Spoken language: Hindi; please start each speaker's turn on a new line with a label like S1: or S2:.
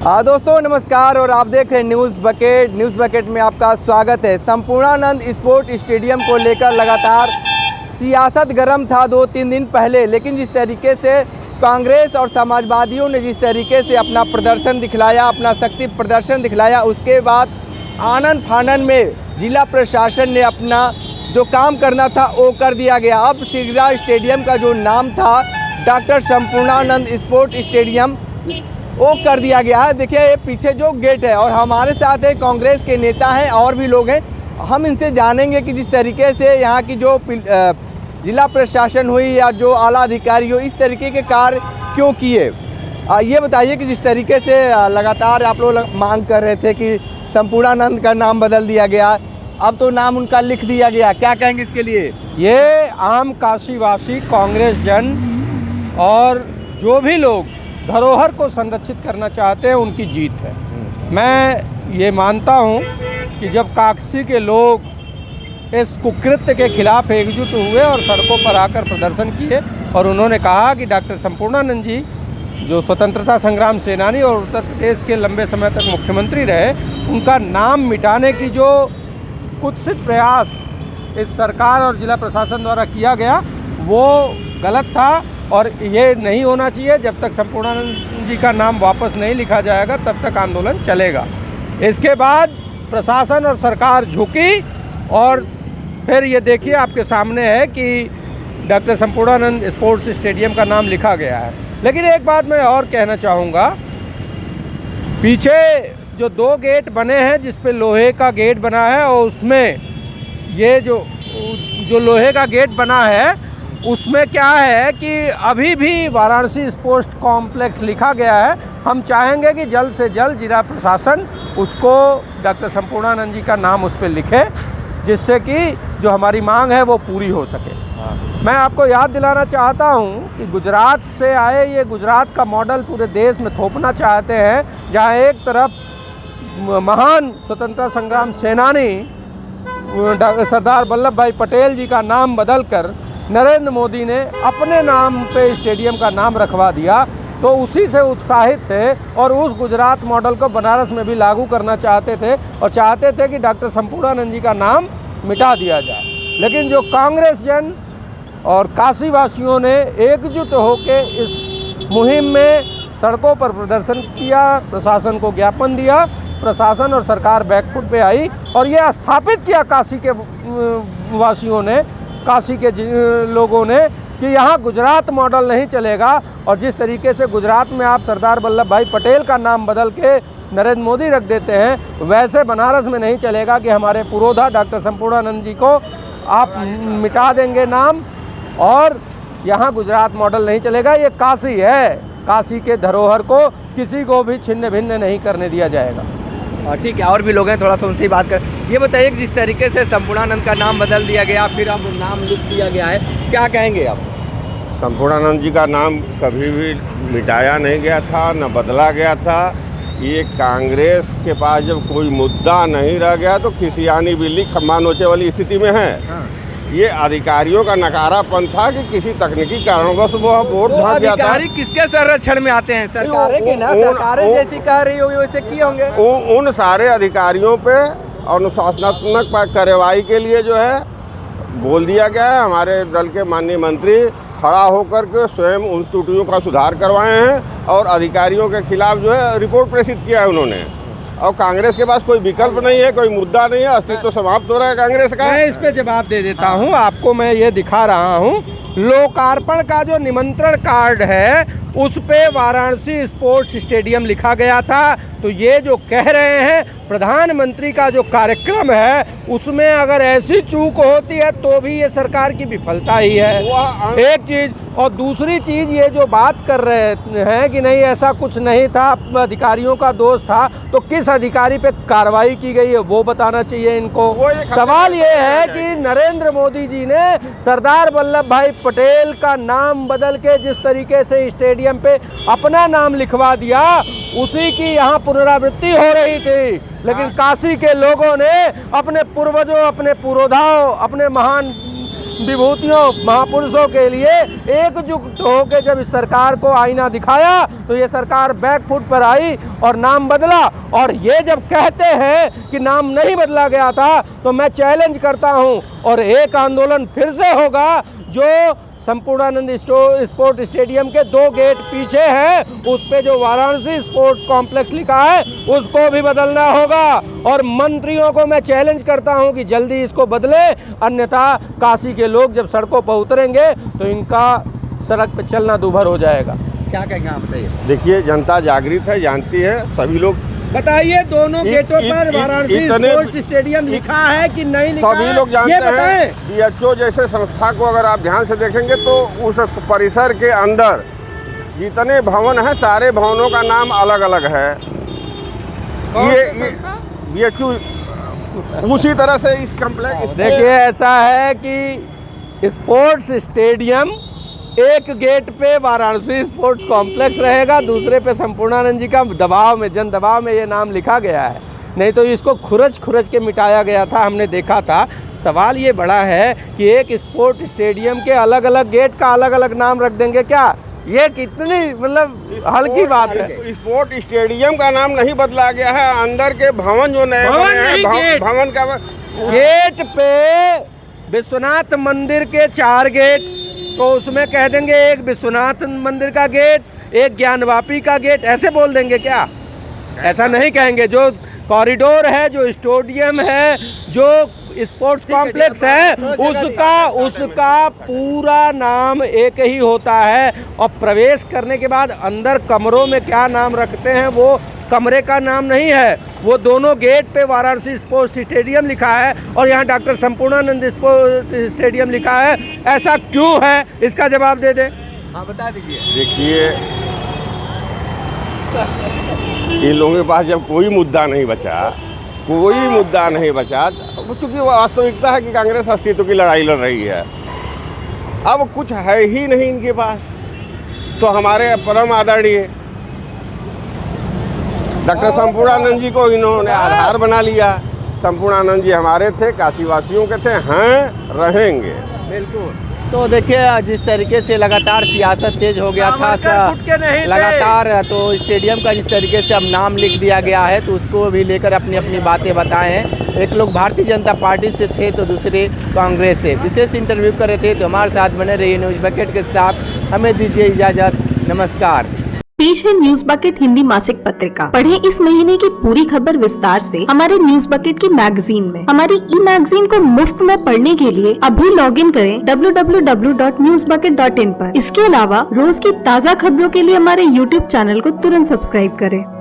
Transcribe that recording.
S1: दोस्तों नमस्कार और आप देख रहे हैं न्यूज़ बकेट में आपका स्वागत है। संपूर्णानंद स्पोर्ट स्टेडियम को लेकर लगातार सियासत गर्म था 2-3 दिन पहले, लेकिन जिस तरीके से कांग्रेस और समाजवादियों ने जिस तरीके से अपना प्रदर्शन दिखलाया, अपना शक्ति प्रदर्शन दिखलाया, उसके बाद आनन फानन में जिला प्रशासन ने अपना जो काम करना था वो कर दिया गया। अब सिगरा स्टेडियम का जो नाम था डॉक्टर संपूर्णानंद स्पोर्ट स्टेडियम वो कर दिया गया है। देखिए ये पीछे जो गेट है और हमारे साथ है कांग्रेस के नेता हैं और भी लोग हैं। हम इनसे जानेंगे कि जिस तरीके से यहाँ की जो जिला प्रशासन हुई या जो आला अधिकारी हो इस तरीके के कार्य क्यों किए। ये बताइए कि जिस तरीके से लगातार आप लोग मांग कर रहे थे कि संपूर्णानंद का नाम बदल दिया गया, अब तो नाम उनका लिख दिया गया, क्या कहेंगे इसके लिए?
S2: ये आम काशीवासी कांग्रेस जन और जो भी लोग धरोहर को संरक्षित करना चाहते हैं उनकी जीत है। मैं ये मानता हूँ कि जब काशी के लोग इस कुकृत्य के खिलाफ एकजुट हुए और सड़कों पर आकर प्रदर्शन किए और उन्होंने कहा कि डॉक्टर संपूर्णानंद जी जो स्वतंत्रता संग्राम सेनानी और उत्तर प्रदेश के लंबे समय तक मुख्यमंत्री रहे, उनका नाम मिटाने की जो कुत्सित प्रयास इस सरकार और जिला प्रशासन द्वारा किया गया वो गलत था और ये नहीं होना चाहिए। जब तक संपूर्णानंद जी का नाम वापस नहीं लिखा जाएगा तब तक आंदोलन चलेगा। इसके बाद प्रशासन और सरकार झुकी और फिर ये देखिए आपके सामने है कि डॉक्टर संपूर्णानंद स्पोर्ट्स स्टेडियम का नाम लिखा गया है। लेकिन एक बात मैं और कहना चाहूँगा, पीछे जो 2 गेट बने हैं जिस पे लोहे का गेट बना है और उसमें ये जो लोहे का गेट बना है उसमें क्या है कि अभी भी वाराणसी स्पोर्ट्स कॉम्प्लेक्स लिखा गया है। हम चाहेंगे कि जल्द से जल्द जिला प्रशासन उसको डॉक्टर संपूर्णानंद जी का नाम उस पर लिखे, जिससे कि जो हमारी मांग है वो पूरी हो सके। मैं आपको याद दिलाना चाहता हूँ कि गुजरात से आए ये गुजरात का मॉडल पूरे देश में थोपना चाहते हैं, जहाँ एक तरफ महान स्वतंत्रता संग्राम सेनानी सरदार वल्लभ भाई पटेल जी का नाम बदलकर नरेंद्र मोदी ने अपने नाम पे स्टेडियम का नाम रखवा दिया, तो उसी से उत्साहित थे और उस गुजरात मॉडल को बनारस में भी लागू करना चाहते थे और चाहते थे कि डॉक्टर संपूर्णानंद जी का नाम मिटा दिया जाए। लेकिन जो कांग्रेस जन और काशीवासियों ने एकजुट होकर इस मुहिम में सड़कों पर प्रदर्शन किया, प्रशासन को ज्ञापन दिया, प्रशासन और सरकार बैकफुट पे आई और ये स्थापित किया काशी के वासियों ने, काशी के लोगों ने कि यहाँ गुजरात मॉडल नहीं चलेगा। और जिस तरीके से गुजरात में आप सरदार वल्लभ भाई पटेल का नाम बदल के नरेंद्र मोदी रख देते हैं, वैसे बनारस में नहीं चलेगा कि हमारे पुरोधा डॉक्टर संपूर्णानंद जी को आप मिटा देंगे नाम और यहाँ गुजरात मॉडल नहीं चलेगा। ये काशी है, काशी के धरोहर को किसी को भी छिन्न भिन्न नहीं करने दिया जाएगा।
S1: ठीक है, और भी लोग हैं, थोड़ा सा उनसे बात कर। ये बताइए कि जिस तरीके से संपूर्णानंद का नाम बदल दिया गया, फिर अब नाम लिख दिया गया है, क्या कहेंगे आप?
S3: संपूर्णानंद जी का नाम कभी भी मिटाया नहीं गया था, न बदला गया था। ये कांग्रेस के पास जब कोई मुद्दा नहीं रह गया तो खिसियानी बिल्ली खम्बा नोचे वाली स्थिति में है। ये अधिकारियों का नकारापन था कि किसी तकनीकी कारणवश वो वोट भाग गया था।
S1: अधिकारी किसके संरक्षण में आते हैं? सरकारें के ना, सरकारें जैसी कह रही होगी वैसे किए होंगे।
S3: उन सारे अधिकारियों पे अनुशासनात्मक कार्रवाई के लिए जो है बोल दिया गया है। हमारे दल के माननीय मंत्री खड़ा होकर के स्वयं उन त्रुटियों का सुधार करवाए हैं और अधिकारियों के खिलाफ जो है रिपोर्ट प्रेषित किया है उन्होंने। और कांग्रेस के पास कोई विकल्प नहीं है, कोई मुद्दा नहीं है, अस्तित्व समाप्त हो रहा है कांग्रेस का।
S2: मैं इस पे जवाब दे देता हूँ आपको। मैं ये दिखा रहा हूँ लोकार्पण का जो निमंत्रण कार्ड है उस पे वाराणसी स्पोर्ट्स स्टेडियम लिखा गया था। तो ये जो कह रहे हैं प्रधानमंत्री का जो कार्यक्रम है उसमें अगर ऐसी चूक होती है तो भी ये सरकार की विफलता ही है, एक चीज़। और दूसरी चीज़ ये जो बात कर रहे हैं कि नहीं ऐसा कुछ नहीं था, अधिकारियों का दोष था, तो किस अधिकारी पे कार्रवाई की गई है वो बताना चाहिए इनको। सवाल ये है कि नरेंद्र मोदी जी ने सरदार वल्लभ भाई पटेल का नाम बदल के जिस तरीके से स्टेडियम पे अपना नाम लिखवा दिया, उसी की यहाँ पुनरावृत्ति हो रही थी। लेकिन काशी के लोगों ने अपने पूर्वजों, अपने पुरोधाओं, अपने महान विभूतियों महापुरुषों के लिए एकजुट होकर जब इस सरकार को आईना दिखाया तो ये सरकार बैकफुट पर आई और नाम बदला। और ये जब कहते हैं कि नाम नहीं बदला गया था तो मैं चैलेंज करता हूं और एक आंदोलन फिर से होगा जो संपूर्णानंद स्पोर्ट स्टेडियम के 2 गेट पीछे है, उस पे जो वाराणसी स्पोर्ट्स कॉम्प्लेक्स लिखा है उसको भी बदलना होगा। और मंत्रियों को मैं चैलेंज करता हूं कि जल्दी इसको बदले, अन्यथा काशी के लोग जब सड़कों पर उतरेंगे तो इनका सड़क पर चलना दूभर हो जाएगा।
S1: क्या कहेंगे आप बताइए?
S3: देखिए, जनता जागृत है, जानती है, सभी लोग
S2: बताइए दोनों गेटों पर वाराणसी स्पोर्ट्स स्टेडियम लिखा है कि नहीं लिखा
S3: सभी
S2: है?
S3: लोग जानते
S2: ये
S3: हैं।
S2: बताएं।
S3: DHO जैसे संस्था को अगर आप ध्यान से देखेंगे तो उस परिसर के अंदर जितने भवन हैं सारे भवनों का नाम अलग अलग है। ये DHO उसी तरह से इस कॉम्प्लेक्स,
S2: देखिए ऐसा है कि स्पोर्ट्स स्टेडियम एक गेट पे वाराणसी स्पोर्ट्स कॉम्प्लेक्स रहेगा, दूसरे पे संपूर्णानंद जी का दबाव में, जन दबाव में ये नाम लिखा गया है, नहीं तो इसको खुरच के मिटाया गया था, हमने देखा था। सवाल ये बड़ा है कि एक स्पोर्ट स्टेडियम के अलग अलग गेट का अलग अलग नाम रख देंगे क्या? ये कितनी मतलब हल्की बात है।
S3: स्पोर्ट स्टेडियम का नाम नहीं बदला गया है, अंदर के भवन जो नए बने हैं, भवन का
S2: गेट पे विश्वनाथ मंदिर के 4 गेट, तो उसमें कह देंगे एक विश्वनाथ मंदिर का गेट, एक ज्ञानवापी का गेट, ऐसे बोल देंगे क्या? ऐसा नहीं कहेंगे। जो कॉरिडोर है, जो स्टेडियम है, जो स्पोर्ट्स कॉम्प्लेक्स है, उसका पूरा नाम एक ही होता है। और प्रवेश करने के बाद अंदर कमरों में क्या नाम रखते हैं वो कमरे का नाम नहीं है, वो दोनों गेट पे वाराणसी स्पोर्ट्स स्टेडियम लिखा है और यहाँ डॉक्टर संपूर्णानंद स्पोर्ट्स स्टेडियम लिखा है। ऐसा क्यों है, इसका जवाब दे दें।
S1: हाँ, बता दीजिए।
S3: देखिए, इन लोगों के पास जब कोई मुद्दा नहीं बचा, क्योंकि वास्तविकता है कि कांग्रेस अस्तित्व की लड़ाई लड़ रही है, अब कुछ है ही नहीं इनके पास, तो हमारे परम आदरणीय डॉक्टर संपूर्णानंद जी को इन्होंने आधार बना लिया। संपूर्णानंद जी हमारे थे, काशीवासियों के थे, हैं, रहेंगे।
S1: बिल्कुल। तो देखिए जिस तरीके से लगातार सियासत तेज हो गया था, लगातार तो स्टेडियम का जिस तरीके से अब नाम लिख दिया गया है तो उसको भी लेकर अपनी अपनी बातें बताए हैं। एक लोग भारतीय जनता पार्टी से थे तो दूसरे कांग्रेस से। विशेष इंटरव्यू कर रहे थे, तो हमारे साथ बने रहिए न्यूज़ बकेट के साथ। हमें दीजिए इजाज़त, नमस्कार।
S4: पेश है न्यूज बकेट हिंदी मासिक पत्रिका। पढ़ें इस महीने की पूरी खबर विस्तार से हमारे न्यूज बकेट की मैगजीन में। हमारी ई मैगजीन को मुफ्त में पढ़ने के लिए अभी लॉगिन करें www.newsbucket.in पर। इसके अलावा रोज की ताज़ा खबरों के लिए हमारे YouTube चैनल को तुरंत सब्सक्राइब करें।